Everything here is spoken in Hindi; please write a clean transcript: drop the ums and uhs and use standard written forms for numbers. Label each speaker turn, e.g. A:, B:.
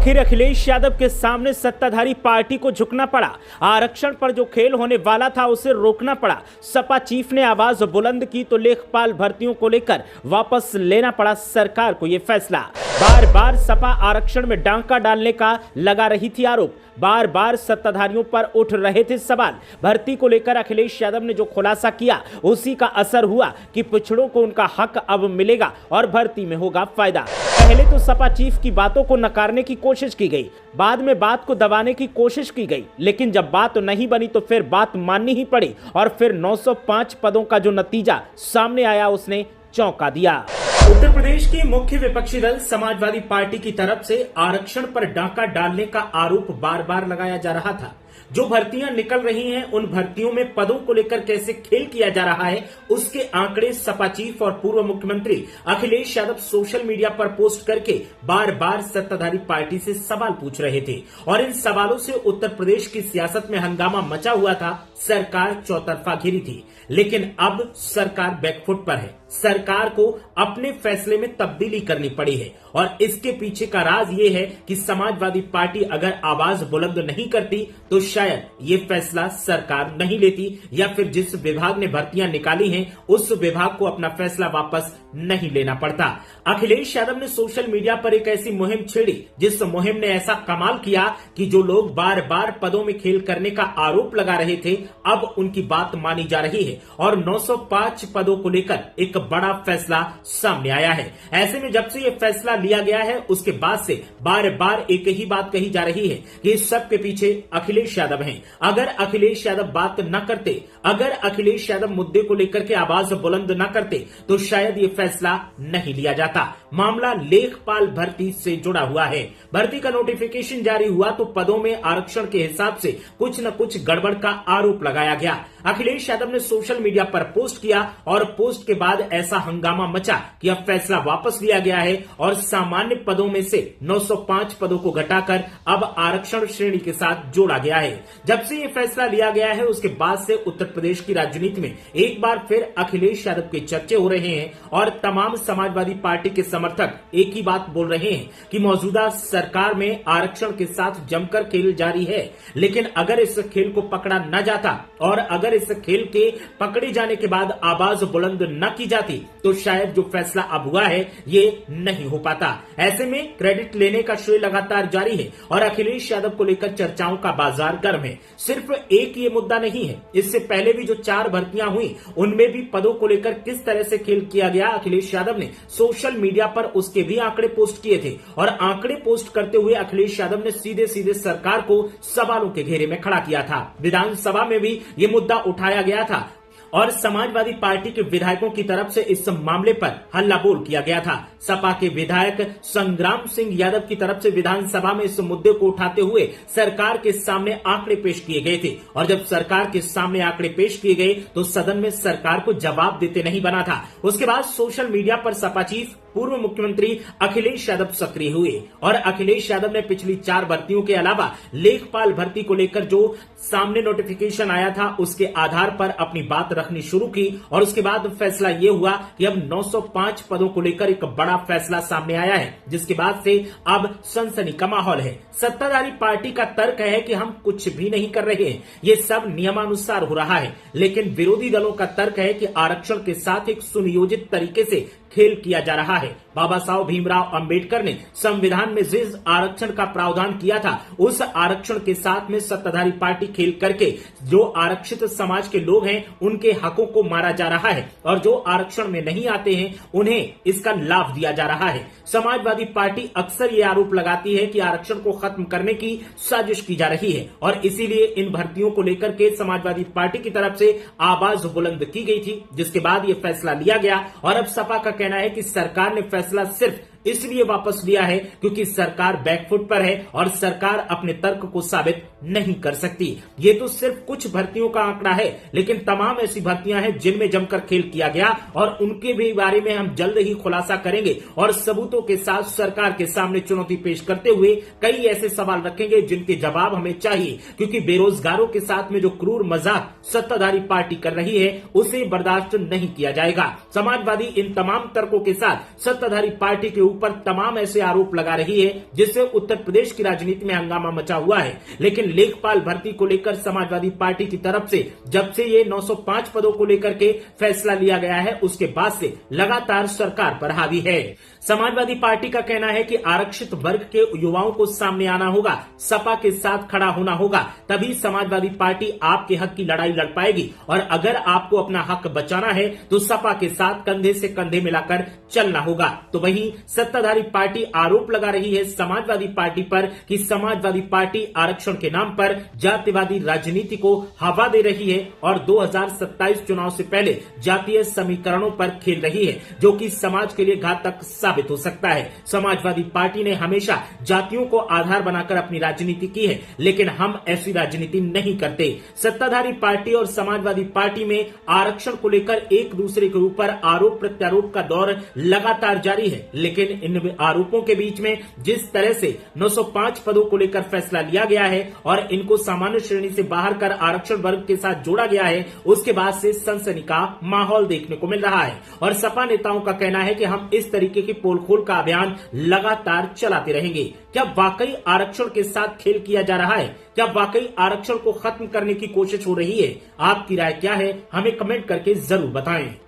A: आखिर अखिलेश यादव के सामने सत्ताधारी पार्टी को झुकना पड़ा। आरक्षण पर जो खेल होने वाला था उसे रोकना पड़ा। सपा चीफ ने आवाज बुलंद की तो लेखपाल भर्तियों को लेकर वापस लेना पड़ा सरकार को यह फैसला। बार बार सपा आरक्षण में डांका डालने का लगा रही थी आरोप। बार बार सत्ताधारियों पर उठ रहे थे सवाल। भर्ती को लेकर अखिलेश यादव ने जो खुलासा किया उसी का असर हुआ कि पिछड़ों को उनका हक अब मिलेगा और भर्ती में होगा फायदा। पहले तो सपा चीफ की बातों को नकारने की कोशिश की गई, बाद में बात को दबाने की कोशिश की गई, लेकिन जब बात नहीं बनी तो फिर बात माननी ही पड़ी और फिर 905 पदों का जो नतीजा सामने आया उसने चौंका दिया। उत्तर प्रदेश के मुख्य विपक्षी दल समाजवादी पार्टी की तरफ से आरक्षण पर डांका डालने का आरोप बार बार लगाया जा रहा था। जो भर्तियां निकल रही हैं उन भर्तियों में पदों को लेकर कैसे खेल किया जा रहा है उसके आंकड़े सपा चीफ और पूर्व मुख्यमंत्री अखिलेश यादव सोशल मीडिया पर पोस्ट करके बार बार सत्ताधारी पार्टी से सवाल पूछ रहे थे और इन सवालों से उत्तर प्रदेश की सियासत में हंगामा मचा हुआ था। सरकार चौतरफा घिरी थी, लेकिन अब सरकार बैकफुट पर है। सरकार को अपने फैसले में तब्दीली करनी पड़ी है और इसके पीछे का राज ये है कि समाजवादी पार्टी अगर आवाज बुलंद नहीं करती तो शायद ये फैसला सरकार नहीं लेती या फिर जिस विभाग ने भर्तियां निकाली हैं उस विभाग को अपना फैसला वापस नहीं लेना पड़ता। अखिलेश यादव ने सोशल मीडिया पर एक ऐसी मुहिम छेड़ी जिस मुहिम ने ऐसा कमाल किया कि जो लोग बार बार पदों में खेल करने का आरोप लगा रहे थे अब उनकी बात मानी जा रही है और 905 पदों को लेकर एक बड़ा फैसला सामने आया है। ऐसे में जब से ये फैसला लिया गया है उसके बाद से बार बार एक ही बात कही जा रही है कि इस सब के पीछे अखिलेश यादव हैं। अगर अखिलेश यादव बात न करते, अगर अखिलेश यादव मुद्दे को लेकर के आवाज बुलंद न करते तो शायद ये फैसला नहीं लिया जाता। मामला लेखपाल भर्ती से जुड़ा हुआ है। भर्ती का नोटिफिकेशन जारी हुआ तो पदों में आरक्षण के हिसाब से कुछ न कुछ गड़बड़ का आरोप लगाया गया। अखिलेश यादव ने सोशल मीडिया पर पोस्ट किया और पोस्ट के बाद ऐसा हंगामा मचा कि अब फैसला वापस लिया गया है और सामान्य पदों में से 905 पदों को घटाकर अब आरक्षण श्रेणी के साथ जोड़ा गया है। जब से ये फैसला लिया गया है उसके बाद से उत्तर प्रदेश की राजनीति में एक बार फिर अखिलेश यादव के चर्चे हो रहे हैं और तमाम समाजवादी पार्टी के समर्थक एक ही बात बोल रहे हैं कि मौजूदा सरकार में आरक्षण के साथ जमकर खेल जारी है, लेकिन अगर इस खेल को पकड़ा न जाता और अगर इस खेल के पकड़े जाने के बाद आवाज बुलंद न की जाती तो शायद जो फैसला अब हुआ है ये नहीं हो पाता। ऐसे में क्रेडिट लेने का श्रेय लगातार जारी है और अखिलेश यादव को लेकर चर्चाओं का बाजार गर्म है। सिर्फ एक ये मुद्दा नहीं है, इससे पहले भी जो 4 भर्तियां हुई उनमें भी पदों को लेकर किस तरह से खेल किया गया अखिलेश यादव ने सोशल मीडिया पर उसके भी आंकड़े पोस्ट किए थे और आंकड़े पोस्ट करते हुए अखिलेश यादव ने सीधे सीधे सरकार को सवालों के घेरे में खड़ा किया था। विधानसभा में भी ये मुद्दा उठाया गया था और समाजवादी पार्टी के विधायकों की तरफ से इस मामले पर हल्ला बोल किया गया था। सपा के विधायक संग्राम सिंह यादव की तरफ से विधानसभा में इस मुद्दे को उठाते हुए सरकार के सामने आंकड़े पेश किए गए थे और जब सरकार के सामने आंकड़े पेश किए गए तो सदन में सरकार को जवाब देते नहीं बना था। उसके बाद सोशल मीडिया पर सपा चीफ पूर्व मुख्यमंत्री अखिलेश यादव सक्रिय हुए और अखिलेश यादव ने पिछली 4 भर्तियों के अलावा लेखपाल भर्ती को लेकर जो सामने नोटिफिकेशन आया था उसके आधार पर अपनी बात रखनी शुरू की और उसके बाद फैसला ये हुआ कि अब 905 पदों को लेकर एक बड़ा फैसला सामने आया है, जिसके बाद से अब सनसनी का माहौल है। सत्ताधारी पार्टी का तर्क है कि हम कुछ भी नहीं कर रहे हैं, ये सब नियमानुसार हो रहा है, लेकिन विरोधी दलों का तर्क है कि आरक्षण के साथ एक सुनियोजित तरीके से खेल किया जा रहा है। बाबा साहब भीमराव अंबेडकर ने संविधान में जिस आरक्षण का प्रावधान किया था उस आरक्षण के साथ में सत्ताधारी पार्टी खेल करके जो आरक्षित समाज के लोग हैं उनके हकों को मारा जा रहा है और जो आरक्षण में नहीं आते हैं उन्हें इसका लाभ दिया जा रहा है। समाजवादी पार्टी अक्सर ये आरोप लगाती है कि आरक्षण को खत्म करने की साजिश की जा रही है और इसीलिए इन भर्तियों को लेकर के समाजवादी पार्टी की तरफ से आवाज बुलंद की गई थी, जिसके बाद ये फैसला लिया गया और अब सपा का कहना है कि सरकार ने फैसला सिर्फ इसलिए वापस लिया है क्योंकि सरकार बैकफुट पर है और सरकार अपने तर्क को साबित नहीं कर सकती। ये तो सिर्फ कुछ भर्तियों का आंकड़ा है, लेकिन तमाम ऐसी भर्तियां हैं जिनमें जमकर खेल किया गया और उनके भी बारे में हम जल्द ही खुलासा करेंगे और सबूतों के साथ सरकार के सामने चुनौती पेश करते हुए कई ऐसे सवाल रखेंगे जिनके जवाब हमें चाहिए, क्योंकि बेरोजगारों के साथ में जो क्रूर मजाक सत्ताधारी पार्टी कर रही है उसे बर्दाश्त नहीं किया जाएगा। समाजवादी इन तमाम तर्कों के साथ सत्ताधारी पार्टी के ऊपर तमाम ऐसे आरोप लगा रही है जिससे उत्तर प्रदेश की राजनीति में हंगामा मचा हुआ है। लेकिन लेखपाल भर्ती को लेकर समाजवादी पार्टी की तरफ से जब से ये 905 पदों को लेकर के फैसला लिया गया है उसके बाद से लगातार सरकार पर हावी है। समाजवादी पार्टी का कहना है कि आरक्षित वर्ग के युवाओं को सामने आना होगा, सपा के साथ खड़ा होना होगा, तभी समाजवादी पार्टी आपके हक की लड़ाई लड़ पाएगी और अगर आपको अपना हक बचाना है तो सपा के साथ कंधे से कंधे मिलाकर चलना होगा। तो वहीं सत्ताधारी पार्टी आरोप लगा रही है समाजवादी पार्टी पर कि समाजवादी पार्टी आरक्षण के नाम पर जातिवादी राजनीति को हवा दे रही है और 2027 चुनाव से पहले जातीय समीकरणों पर खेल रही है, जो कि समाज के लिए घातक साबित हो सकता है। समाजवादी पार्टी ने हमेशा जातियों को आधार बनाकर अपनी राजनीति की है, लेकिन हम ऐसी राजनीति नहीं करते। सत्ताधारी पार्टी और समाजवादी पार्टी में आरक्षण को लेकर एक दूसरे के ऊपर आरोप प्रत्यारोप का दौर लगातार जारी है, लेकिन इन आरोपों के बीच में जिस तरह से 905 पदों को लेकर फैसला लिया गया है और इनको सामान्य श्रेणी से बाहर कर आरक्षण वर्ग के साथ जोड़ा गया है, उसके बाद से सनसनी का माहौल देखने को मिल रहा है और सपा नेताओं का कहना है कि हम इस तरीके की पोल खोल का अभियान लगातार चलाते रहेंगे। क्या वाकई आरक्षण के साथ खेल किया जा रहा है? क्या वाकई आरक्षण को खत्म करने की कोशिश हो रही है? आपकी राय क्या है? हमें कमेंट करके जरूर बताएं।